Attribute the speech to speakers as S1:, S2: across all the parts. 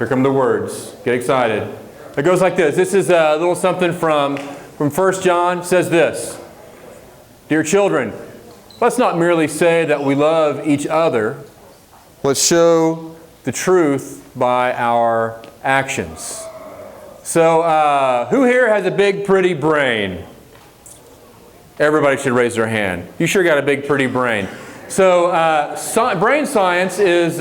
S1: Here come the words. Get excited. It goes like this. This is a little something from 1 John. It says this. Dear children, let's not merely say that we love each other. Let's show the truth by our actions. So, who here has a big, pretty brain? Everybody should raise their hand. You sure got a big, pretty brain. So, brain science is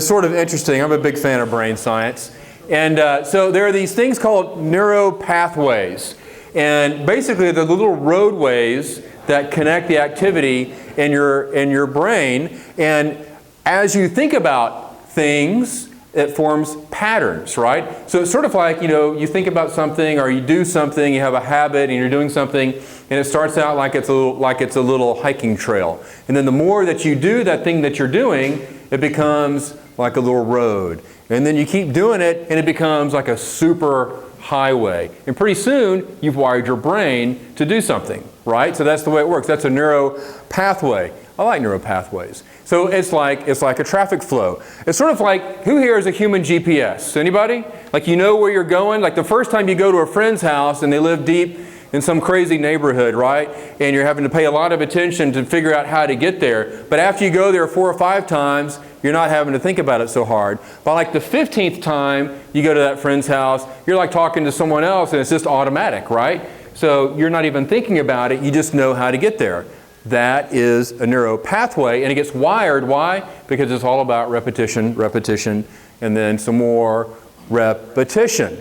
S1: sort of interesting. I'm a big fan of brain science. And so there are these things called neuropathways. And basically, they're the little roadways that connect the activity in your brain. And as you think about things, it forms patterns, right? So it's sort of like, you think about something or you do something, you have a habit and you're doing something, and it starts out like it's a little hiking trail. And then the more that you do that thing that you're doing, it becomes like a little road. And then you keep doing it and it becomes like a super highway. And pretty soon, you've wired your brain to do something, right? So that's the way it works. That's a neuro pathway. I like neuro pathways. So it's like a traffic flow. It's sort of like, who here is a human GPS? Anybody? Like you know where you're going? Like the first time you go to a friend's house and they live deep in some crazy neighborhood, right? And you're having to pay a lot of attention to figure out how to get there. But after you go there 4 or 5 times, you're not having to think about it so hard. By like the 15th time you go to that friend's house, you're like talking to someone else and it's just automatic, right? So you're not even thinking about it, you just know how to get there. That is a neuro pathway, and it gets wired. Why? Because it's all about repetition, repetition, and then some more repetition.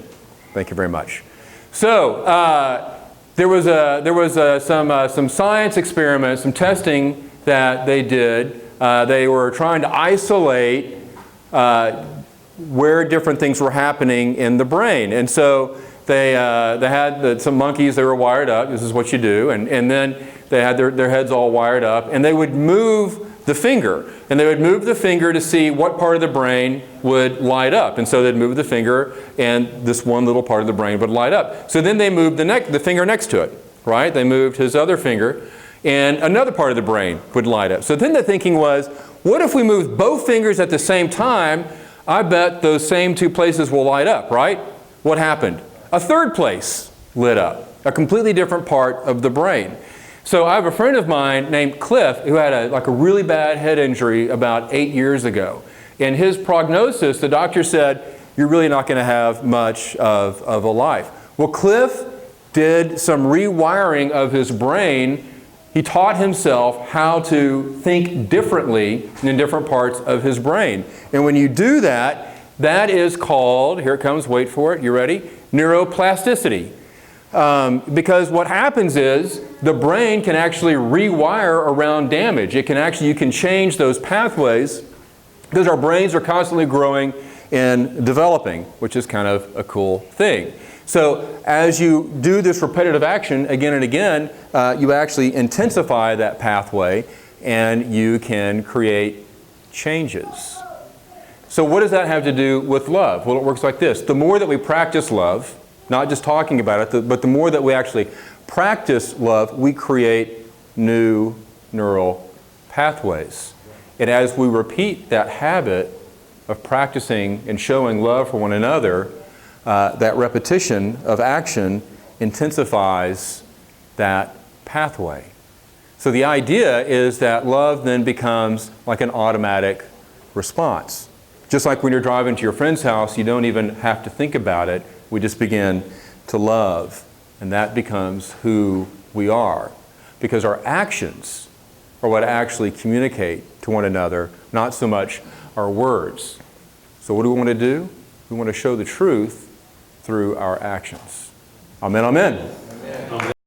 S1: Thank you very much. So there was some science experiments, some testing that they did. They were trying to isolate where different things were happening in the brain, and so they had some monkeys. They were wired up. This is what you do, and then they had their heads all wired up, and they would move the finger. And they would move the finger to see what part of the brain would light up. And so they'd move the finger, and this one little part of the brain would light up. So then they moved the finger next to it, right? They moved his other finger, and another part of the brain would light up. So then the thinking was, what if we moved both fingers at the same time? I bet those same 2 places will light up, right? What happened? A third place lit up, a completely different part of the brain. So I have a friend of mine named Cliff who had a really bad head injury about 8 years ago. And his prognosis, the doctor said, you're really not going to have much of a life. Well, Cliff did some rewiring of his brain. He taught himself how to think differently in different parts of his brain. And when you do that, that is called, here it comes, wait for it, you ready? Neuroplasticity. Because what happens is the brain can actually rewire around damage. You can change those pathways because our brains are constantly growing and developing, which is kind of a cool thing. So as you do this repetitive action again and again, you actually intensify that pathway and you can create changes. So what does that have to do with love? Well, it works like this. The more that we practice love, not just talking about it, but the more that we actually practice love, we create new neural pathways. And as we repeat that habit of practicing and showing love for one another, that repetition of action intensifies that pathway. So the idea is that love then becomes like an automatic response. Just like when you're driving to your friend's house, you don't even have to think about it. We just begin to love, and that becomes who we are. Because our actions are what actually communicate to one another, not so much our words. So what do we want to do? We want to show the truth through our actions. Amen, amen. Amen.